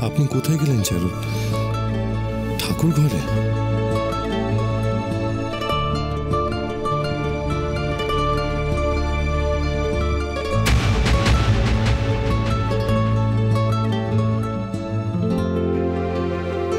আপনি কোথায় গেলেন চারু? ঠাকুর ঘরে?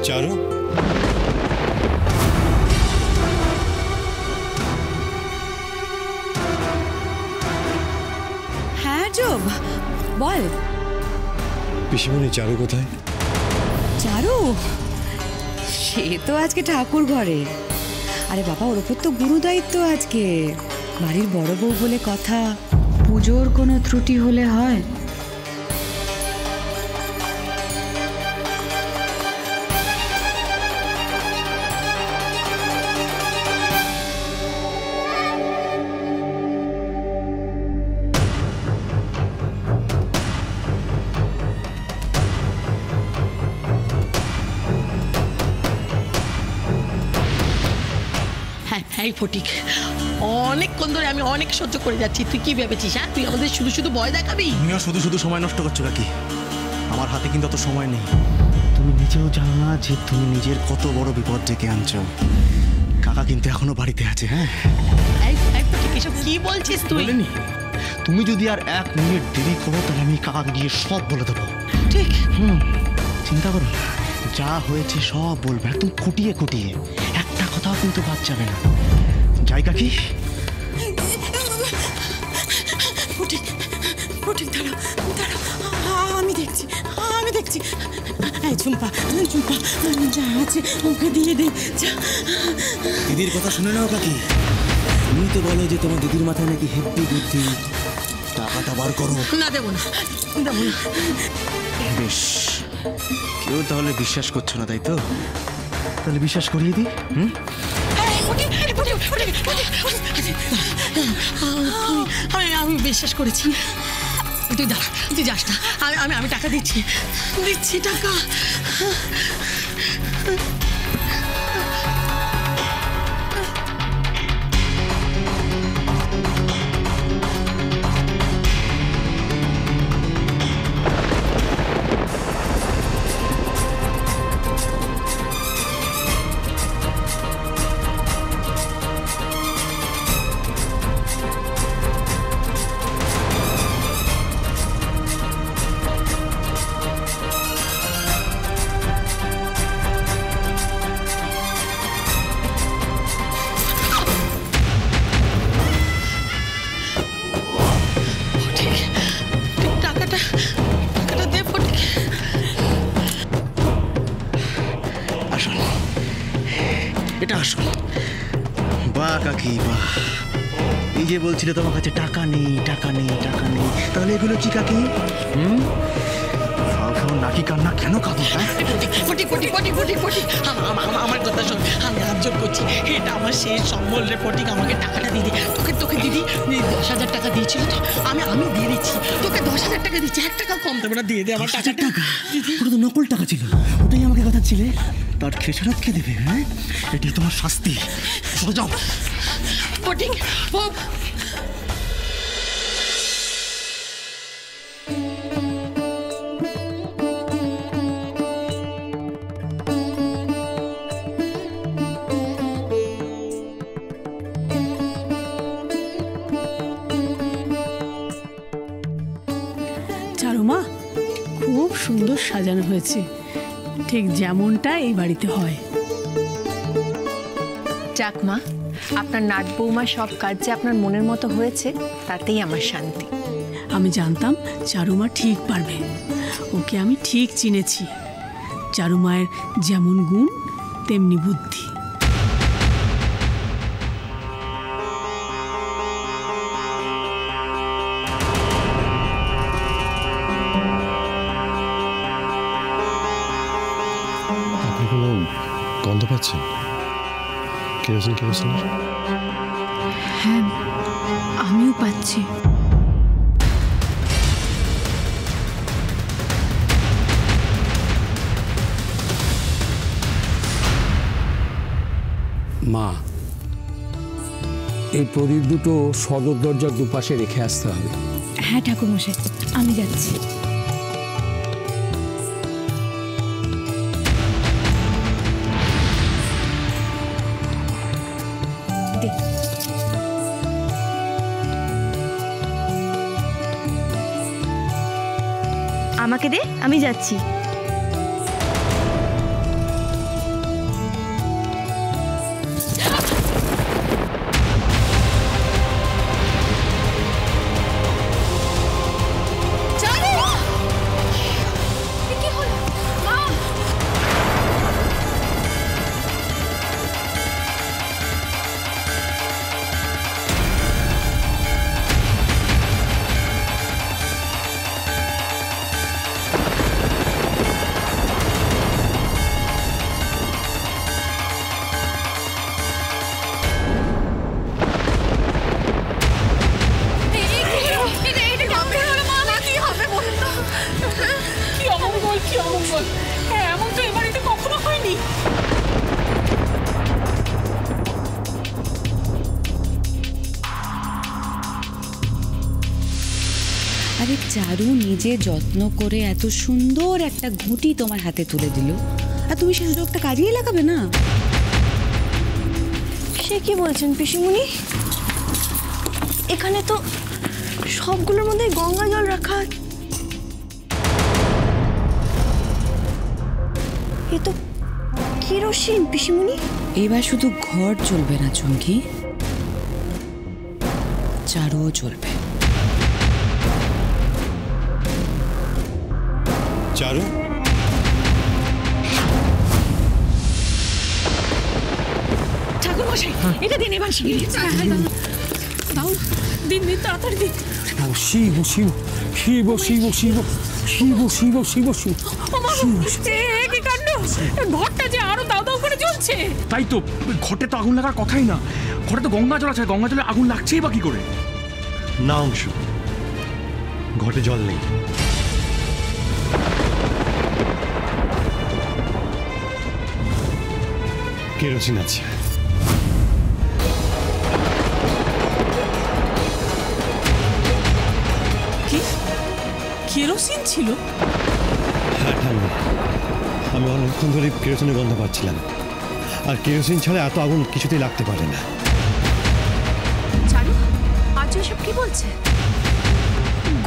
চারু, হ্যাঁ যোগ বল। পিসিমণি চারু কোথায়? চারু সে তো আজকে ঠাকুর ঘরে। আরে বাবা, ওর উপর তো গুরু দায়িত্ব আজকে, বাড়ির বড় বউ বলে কথা, পুজোর কোনো ত্রুটি হলে হয়। এই ফটিক, অনেকক্ষণ ধরে আমি অনেক সহ্য করে যাচ্ছি, তুই কি ভেবেছিস? হ্যাঁ, তুই আমাদের শুধু শুধু ভয় দেখাবি? তুমিও শুধু শুধু সময় নষ্ট করছো কাকি। আমার হাতে কিন্তু অত সময় নেই। তুমি নিজেও জানো না যে তুমি নিজের কত বড় বিপদ ডেকে আনছো। কাকা কিন্তু এখনো বাড়িতে আছে। হ্যাঁ, এই ফটিক, এসব কি বলছিস তুই? বলিনি, তুমি যদি আর 1 মিনিট দেরি করো তাহলে আমি কাকাকে গিয়ে সব বলে দেবো। ঠিক? চিন্তা করো, যা হয়েছে সব বলবে একদম খুঁটিয়ে খুঁটিয়ে, একটা কথাও কিন্তু বাদ যাবে না। জায়গা কি? আমি দেখছি। ঝুম্পা যা আছে ওকে দিয়ে দে। দিদির কথা শুনে নাও কাকি। তুমি তো বলো যে তোমার দিদির মাথায় নাকি হেব্বি বুদ্ধি। টাকাটা বার করো। না, দেবো না। বেশ, কেউ তাহলে বিশ্বাস করছো না, তাই তো? তাহলে বিশ্বাস করিয়ে দিই। আমি বিশ্বাস করেছি। তুই দাঁড়া, তুই যাস না। আমি টাকা দিচ্ছি টাকা। এটা আসো। বাহ কাকি বাহ, এই যে বলছিলে তোমার কাছে টাকা নেই, তাহলে এগুলো কি কাকি? নাকি কান্না কেন কাঁদো? আমার কথা শোন, আমি হাত জোর করছি, এটা আমার শেষ সম্বল রে ফটিক। আমাকে টাকাটা দিয়ে দে। তোকে দিদি 10,000 টাকা দিয়েছিল তো, আমি দিয়ে দিচ্ছি তোকে। 10,000 টাকা দিচ্ছি, 1 টাকা কম দেবো না। দিয়ে দে আমার টাকা। ওটা তো নকল টাকা ছিল, ওটাই আমাকে কথা ছিলে। তার খেসারত কে দেবে? হ্যাঁ, এটি তোমার শাস্তি। চলে যাও ফটিক। চারুমা, খুব সুন্দর সাজানো হয়েছে, ঠিক যেমনটা এই বাড়িতে হয়। যাক মা, আপনার নাট বৌমা সব কাজ যে আপনার মনের মতো হয়েছে তাতেই আমার শান্তি। আমি জানতাম চারুমা ঠিক পারবে, ওকে আমি ঠিক চিনেছি। চারুমায়ের যেমন গুণ তেমনি বুদ্ধি। আপনি কোনো গন্ধ পাচ্ছেন? কেরোসিন? হ্যাঁ, আমিও পাচ্ছি। মা, এই প্রদীপ দুটো সদর দরজার দুপাশে রেখে আসতে হবে। হ্যাঁ ঠাকুরমশাই, আমি যাচ্ছি। আমাকে দে, আমি যাচ্ছি। এমন তো এ বাড়িতে কখনো হয়নি। আরে চারু নিজে যত্ন করে এত সুন্দর একটা ঘুঁটি তোমার হাতে তুলে দিল, আর তুমি সেই সুযোগটা কাজেই লাগাবে না? সে কি বলছেন পিসিমণি? এখানে তো সবগুলোর মধ্যে গঙ্গা জল রাখা। এ তো কেরোসিন পিসিমণি। এবার শুধু ঘর চলবে না চুমকি, চারুও চলবে। চারু, ঠাকুর মশাই এটা দিন এবার শিখে দাও, দিন দিন তাড়াতাড়ি দিন। শিব শিব শিব শিব শিব শিব শিব শিব শিব। কি কাণ্ড! ঘরটা যে আরো দাও দাও করে জ্বলছে। তাই তো, ঘটে তো আগুন লাগার কথাই না। ঘরে তো গঙ্গা জল আছে, গঙ্গা জলে আগুন লাগছেই বা কি করে? না অংশু, ঘটে জল নেই। কেরোসিন আছে। কি কেরোসিন ছিল? হ্যাঁ ঠাম্মি, আমি অনেকক্ষণ ধরে কেরোসিনের গন্ধ পাচ্ছিলাম। আর কেরোসিন ছাড়া এত আগুন কিছুতেই লাগতে পারে না। চারু, আজ এসব কি বলছে?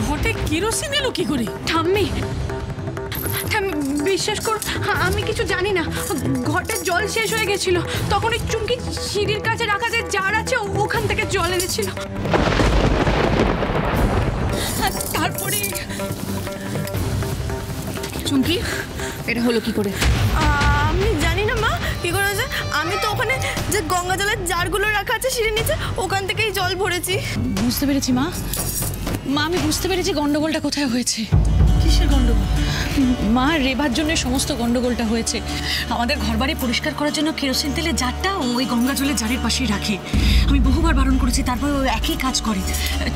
ঘটে কেরোসিন এলো কি করে? ঠাম্মি, বিশ্বাস করো আমি কিছু জানি না। ঘটের জল শেষ হয়ে গেছিল, তখন ওই চুমকি সিঁড়ির কাছে রাখা যে জার আছে ওখান থেকে জল এনেছিল। তারপরে চুমকি, এটা হলো কি করে? আমি জানি না মা কি করে হয়েছে। আমি তো ওখানে যে গঙ্গা জলের জারগুলো রাখা আছে সিঁড়ির নিচে, ওখান থেকেই জল ভরেছি। বুঝতে পেরেছি মা, আমি বুঝতে পেরেছি গন্ডগোলটা কোথায় হয়েছে। কিসের গন্ডগোল? মা, রেবার জন্য সমস্ত গন্ডগোলটা হয়েছে। আমাদের ঘরবাড়ি পরিষ্কার করার জন্য কেরোসিন তেলের জারটা ওই গঙ্গা জলের জারের পাশেই রাখে। আমি বহুবার বারণ করেছি, তারপর ও একই কাজ করে।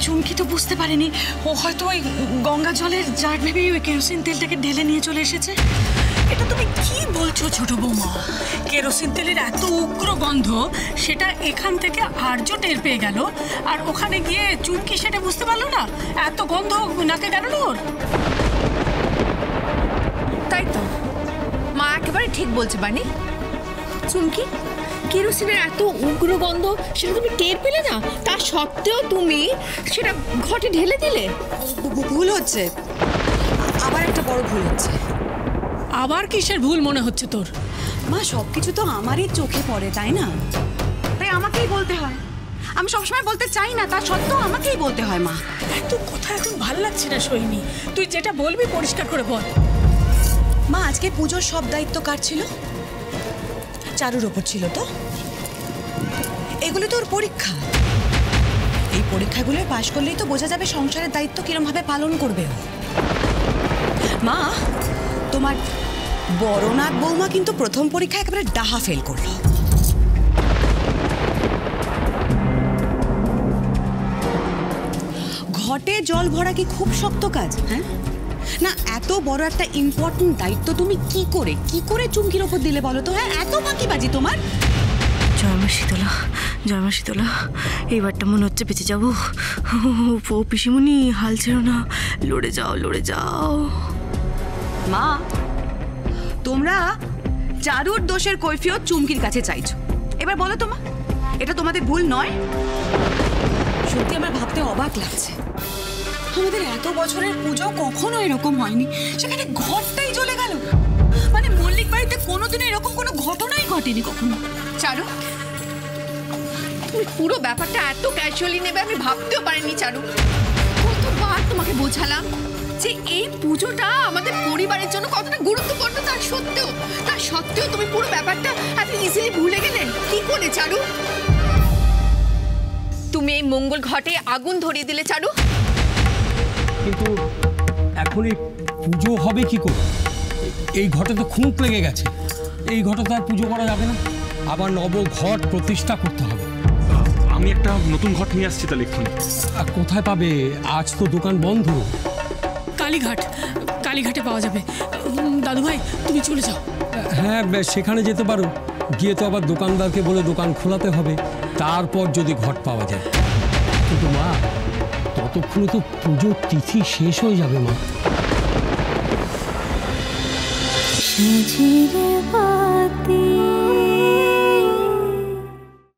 চুমকি তো বুঝতে পারেনি, ও হয়তো ওই গঙ্গা জলের জার ভেবেই ওই কেরোসিন তেলটাকে ঢেলে নিয়ে চলে এসেছে। এটা তুমি কি বলছো ছোট বৌমা? কেরোসিন তেলের এত উগ্র গন্ধ, সেটা এখান থেকে আর্য টের পেয়ে গেল, আর ওখানে গিয়ে চুমকি সেটা বুঝতে পারলো না? এত গন্ধ নাকে গেল ওর। তাই তো, মা একেবারে ঠিক বলছে বানি। চুমকি, কেরোসিনের এত উগ্র গন্ধ সেটা তুমি টের পেলে না, তা সত্ত্বেও তুমি সেটা ঘটে ঢেলে দিলে। ভুল হচ্ছে, আবার একটা বড় ভুল হচ্ছে। আবার কিসের ভুল মনে হচ্ছে তোর? মা, সবকিছু তো আমারই চোখে পড়ে, তাই না? তাই আমাকেই বলতে হয়। আমি সবসময় বলতে চাই না, তা সত্ত্বেও আমাকেই বলতে হয়। মা, এত কথা এখন ভালো লাগছে না সোহিনী, তুই যেটা বলবি পরিষ্কার করে বল। মা, আজকে পুজোর সব দায়িত্ব কার ছিল? চারুর ওপর ছিল তো? এগুলো তো ওর পরীক্ষা। এই পরীক্ষাগুলো পাশ করলেই তো বোঝা যাবে সংসারের দায়িত্ব কিরম ভাবে পালন করবে ও। মা, তোমার বড় নাক বৌমা কিন্তু প্রথম পরীক্ষায় একেবারে ডাহা ফেল করলো। ঘটে জল ভরা কি খুব শক্ত কাজ? হ্যাঁ না, এত বড় একটা ইম্পর্টেন্ট দায়িত্ব তুমি কি করে চুমকির ওপর দিলে বলো তো? হ্যাঁ, এত ফাঁকিবাজি তোমার। জয় মা শীতলা, জয় মা শীতলা, এইবারটা মনে হচ্ছে বেঁচে যাবো। ও পিসিমণি, হাল ছেড়ো না, লড়ে যাও লড়ে যাও। মা, তোমরা চারুর দোষের কৈফিয়ত চুমকির কাছে চাইছো। এবার বলো তো মা, এটা তোমাদের ভুল নয়? সত্যি আমার ভাবতে অবাক লাগছে। আমাদের এত বছরের পুজো কখনো এরকম হয়নি, সেখানে ঘরটাই জ্বলে গেল। মানে মল্লিক বাড়িতে কোনোদিনও এরকম কোনো ঘটনাই ঘটেনি কখনো। চারু, তুমি পুরো ব্যাপারটা এত ক্যাজুয়ালি নেবে আমি ভাবতেও পারিনি চারু। কতবার তোমাকে বোঝালাম যে এই পুজোটা আমাদের পরিবারের জন্য কতটা গুরুত্বপূর্ণ, তার সত্ত্বেও তুমি পুরো ব্যাপারটা এত ইজিলি ভুলে গেলে কি করে চারু? তুমি এই মঙ্গল ঘটে আগুন ধরিয়ে দিলে চারু। কিন্তু এখন এই পুজো হবে কি করে? এই ঘটে তো খুঁত লেগে গেছে, এই ঘটে তো আর পুজো করা যাবে না, আবার নব ঘট প্রতিষ্ঠা করতে হবে। আমি একটা নতুন ঘট নিয়ে আসছি তাহলে এক্ষুনি। আর কোথায় পাবে? আজ তো দোকান বন্ধ। কালীঘাটে পাওয়া যাবে। দাদু ভাই তুমি চলে যাও। হ্যাঁ সেখানে যেতে পারো, গিয়ে তো আবার দোকানদারকে বলে দোকান খোলাতে হবে, তারপর যদি ঘট পাওয়া যায়। কিন্তু মা, ততক্ষণে তো পুজোর তিথি শেষ হয়ে যাবে মা। সাজিরে বাতি